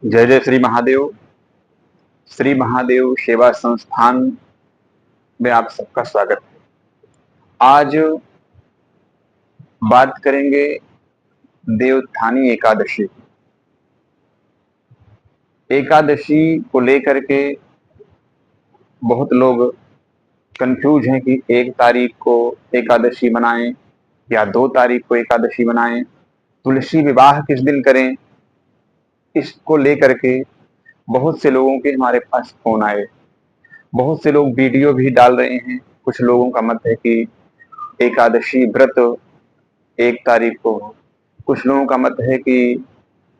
जय जय श्री महादेव। श्री महादेव सेवा संस्थान में आप सबका स्वागत है। आज बात करेंगे देवोत्थानी एकादशी। एकादशी को लेकर के बहुत लोग कंफ्यूज हैं कि 1 तारीख को एकादशी मनाएं या 2 तारीख को एकादशी मनाएं, तुलसी विवाह किस दिन करें। इसको लेकर के बहुत से लोगों के हमारे पास फोन आए, बहुत से लोग वीडियो भी डाल रहे हैं। कुछ लोगों का मत है कि एकादशी व्रत 1 तारीख को हो, कुछ लोगों का मत है कि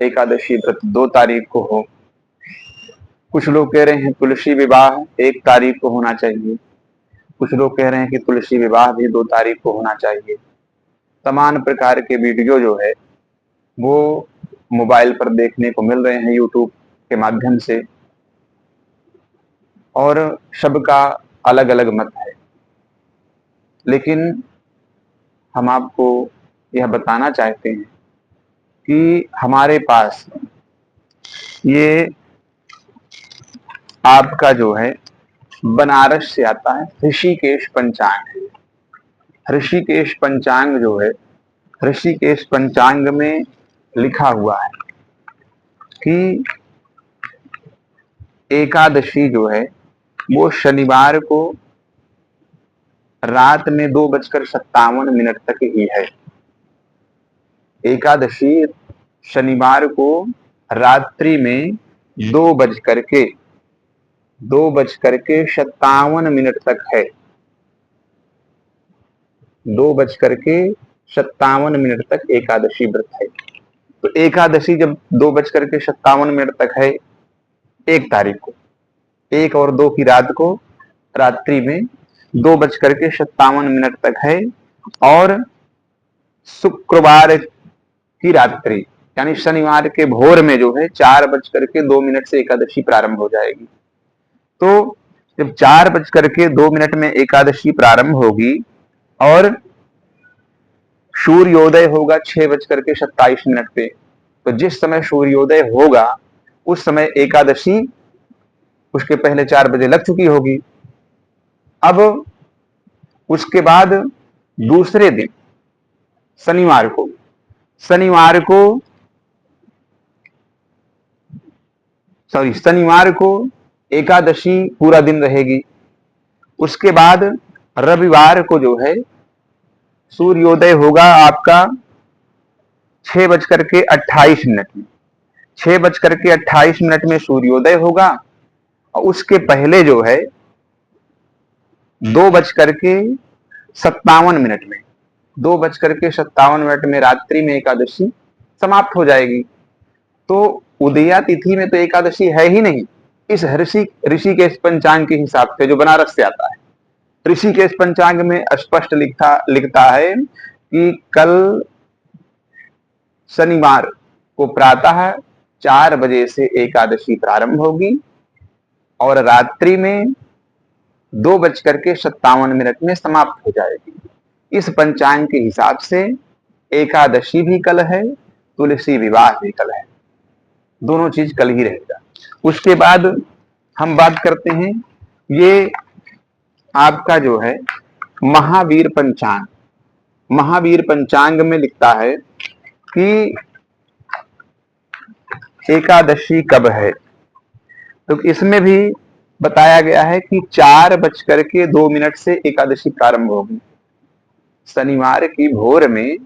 एकादशी व्रत 2 तारीख को हो, कुछ लोग कह रहे हैं तुलसी विवाह 1 तारीख को होना चाहिए, कुछ लोग कह रहे हैं कि तुलसी विवाह भी 2 तारीख को होना चाहिए। तमाम प्रकार के वीडियो जो है वो मोबाइल पर देखने को मिल रहे हैं यूट्यूब के माध्यम से, और सबका अलग अलग मत है। लेकिन हम आपको यह बताना चाहते हैं कि हमारे पास ये आपका जो है बनारस से आता है ऋषिकेश पंचांग। ऋषिकेश पंचांग जो है, ऋषिकेश पंचांग में लिखा हुआ है कि एकादशी जो है वो शनिवार को रात में 2:57 तक ही है। एकादशी शनिवार को रात्रि में 2:57 तक है। 2:57 तक एकादशी व्रत है। तो एकादशी जब 2:57 तक है 1 तारीख को, 1 और 2 की रात को रात्रि में 2:57 तक है, और शुक्रवार की रात्रि यानी शनिवार के भोर में जो है 4:02 से एकादशी प्रारंभ हो जाएगी। तो जब 4:02 में एकादशी प्रारंभ होगी और सूर्योदय होगा 6:27 पे, तो जिस समय सूर्योदय होगा उस समय एकादशी उसके पहले 4 बजे लग चुकी होगी। अब उसके बाद दूसरे दिन शनिवार को एकादशी पूरा दिन रहेगी। उसके बाद रविवार को जो है सूर्योदय होगा आपका 6:28 में। 6:28 में सूर्योदय होगा, और उसके पहले जो है 2:57 में रात्रि में एकादशी समाप्त हो जाएगी। तो उदया तिथि में तो एकादशी है ही नहीं। इस ऋषिकेश पंचांग के हिसाब से जो बनारस से आता है, ऋषिकेश पंचांग में स्पष्ट लिखता है कि कल शनिवार को प्रातः 4 बजे से एकादशी प्रारंभ होगी और रात्रि में 2:57 में समाप्त हो जाएगी। इस पंचांग के हिसाब से एकादशी भी कल है, तुलसी विवाह भी कल है, दोनों चीज कल ही रहेगा। उसके बाद हम बात करते हैं ये आपका जो है महावीर पंचांग। महावीर पंचांग में लिखता है कि एकादशी कब है, तो इसमें भी बताया गया है कि 4:02 से एकादशी प्रारंभ होगी। शनिवार की भोर में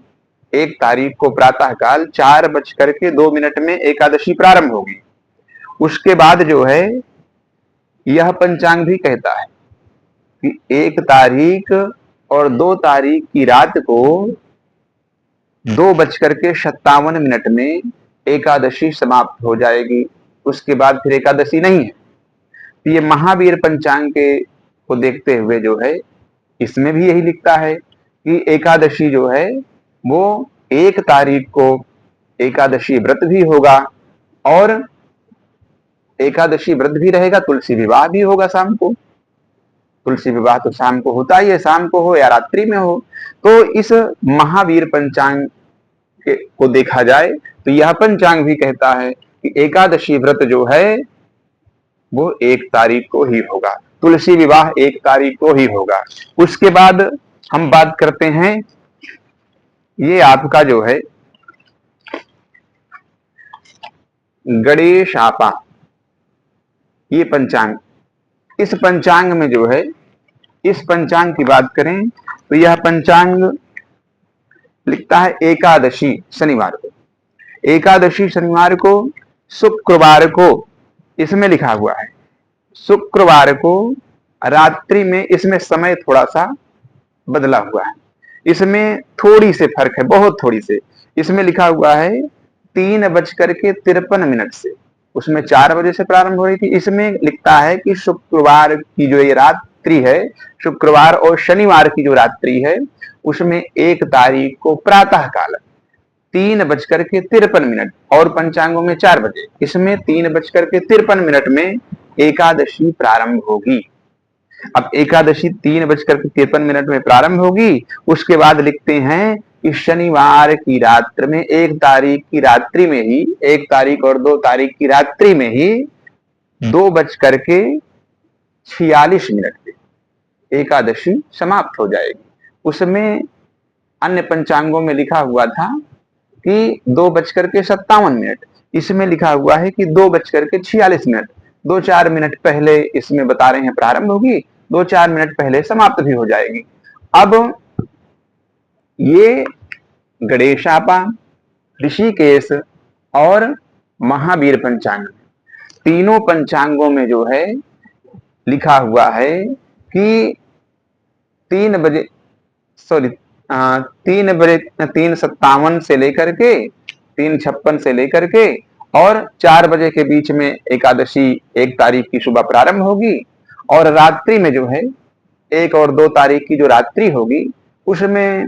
1 तारीख को प्रातःकाल 4:02 में एकादशी प्रारंभ होगी। उसके बाद जो है यह पंचांग भी कहता है कि 1 तारीख और 2 तारीख की रात को 2:57 में एकादशी समाप्त हो जाएगी। उसके बाद फिर एकादशी नहीं है। ये महावीर पंचांग के को देखते हुए जो है इसमें भी यही लिखता है कि एकादशी जो है वो 1 तारीख को एकादशी व्रत भी होगा, और एकादशी व्रत भी रहेगा, तुलसी विवाह भी होगा शाम को। तुलसी विवाह तो शाम को होता ही है, शाम को हो या रात्रि में हो। तो इस महावीर पंचांग को देखा जाए तो यह पंचांग भी कहता है कि एकादशी व्रत जो है वो 1 तारीख को ही होगा, तुलसी विवाह 1 तारीख को ही होगा। उसके बाद हम बात करते हैं, ये आपका जो है गणेश आपा, ये पंचांग, इस पंचांग में जो है, इस पंचांग की बात करें तो यह पंचांग लिखता है एकादशी शनिवार को, एकादशी शनिवार को, शुक्रवार को इसमें लिखा हुआ है, शुक्रवार को रात्रि में, इसमें समय थोड़ा सा बदला हुआ है, इसमें थोड़ी से फर्क है, बहुत थोड़ी से। इसमें लिखा हुआ है 3:53 से, उसमें 4 बजे से प्रारंभ हो रही थी। इसमें लिखता है कि शुक्रवार की जो ये रात्रि है, शुक्रवार और शनिवार की जो रात्रि है, उसमें 1 तारीख को प्रातः काल 3:53 और पंचांगों में 4 बजे, इसमें 3:53 में एकादशी प्रारंभ होगी। अब एकादशी 3:53 में प्रारंभ होगी। उसके बाद लिखते हैं कि शनिवार की रात्रि में, 1 तारीख की रात्रि में ही, 1 तारीख और 2 तारीख की रात्रि में ही 2:46 पे एकादशी समाप्त हो जाएगी। उसमें अन्य पंचांगों में लिखा हुआ था कि 2:57, इसमें लिखा हुआ है कि 2:46, 2-4 मिनट पहले इसमें बता रहे हैं प्रारंभ होगी, 2-4 मिनट पहले समाप्त भी हो जाएगी। अब ये गणेशापा, ऋषिकेश और महावीर पंचांग, तीनों पंचांगों में जो है लिखा हुआ है कि 3:57 से लेकर के 3:56 से लेकर के और 4 बजे के बीच में एकादशी 1 तारीख की सुबह प्रारंभ होगी, और रात्रि में जो है 1 और 2 तारीख की जो रात्रि होगी, उसमें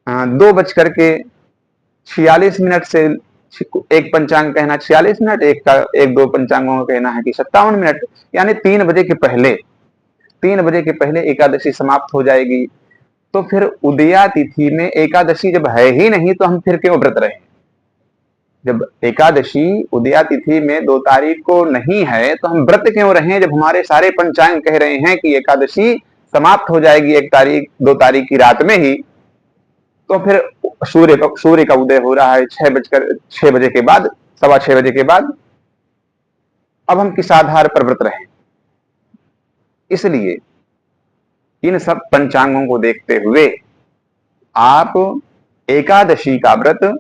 2:46 से, एक पंचांग कहना 46 मिनट, एक दो पंचांगों का कहना है कि 57 मिनट, यानी 3 बजे के पहले, 3 बजे के पहले एकादशी समाप्त हो जाएगी। तो फिर उदया तिथि में एकादशी जब है ही नहीं तो हम फिर क्यों व्रत रहें? जब एकादशी उदया तिथि में 2 तारीख को नहीं है तो हम व्रत क्यों रहें, जब हमारे सारे पंचांग कह रहे हैं कि एकादशी समाप्त हो जाएगी 1 तारीख 2 तारीख की रात में ही। तो फिर सूर्य का उदय हो रहा है 6 बजे के बाद, 6:15 बजे के बाद, अब हम किस आधार पर व्रत रहें? इसलिए इन सब पंचांगों को देखते हुए आप एकादशी का व्रत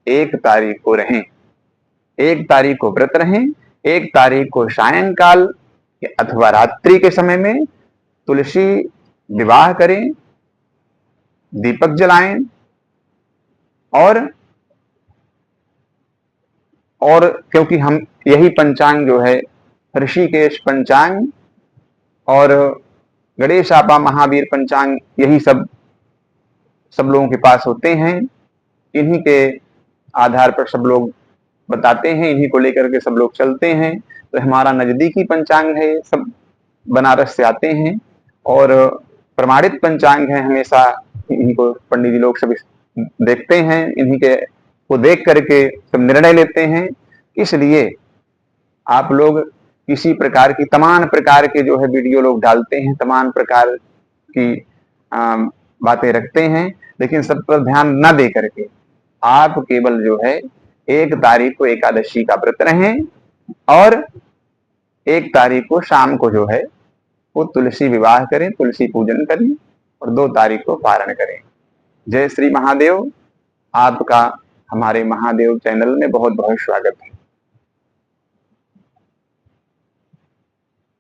1 तारीख को रहें, 1 तारीख को व्रत रहें। 1 तारीख को सायंकाल अथवा रात्रि के समय में तुलसी विवाह करें, दीपक जलाएं, और क्योंकि हम यही पंचांग जो है, ऋषिकेश पंचांग और गणेशापा महावीर पंचांग, यही सब लोगों के पास होते हैं, इन्हीं के आधार पर सब लोग बताते हैं, इन्हीं को लेकर के सब लोग चलते हैं। तो हमारा नजदीकी पंचांग है, सब बनारस से आते हैं और प्रमाणित पंचांग है, हमेशा इन्हीं को पंडित जी लोग सब देखते हैं, इन्हीं के को देख करके सब निर्णय लेते हैं। इसलिए आप लोग किसी प्रकार की, तमाम प्रकार के जो है वीडियो लोग डालते हैं, तमाम प्रकार की बातें रखते हैं, लेकिन सब पर ध्यान न दे करके आप केवल जो है 1 तारीख को एकादशी का व्रत रहें और 1 तारीख को शाम को जो है वो तुलसी विवाह करें, तुलसी पूजन करें और 2 तारीख को पारण करें। जय श्री महादेव। आपका हमारे महादेव चैनल में बहुत बहुत स्वागत है।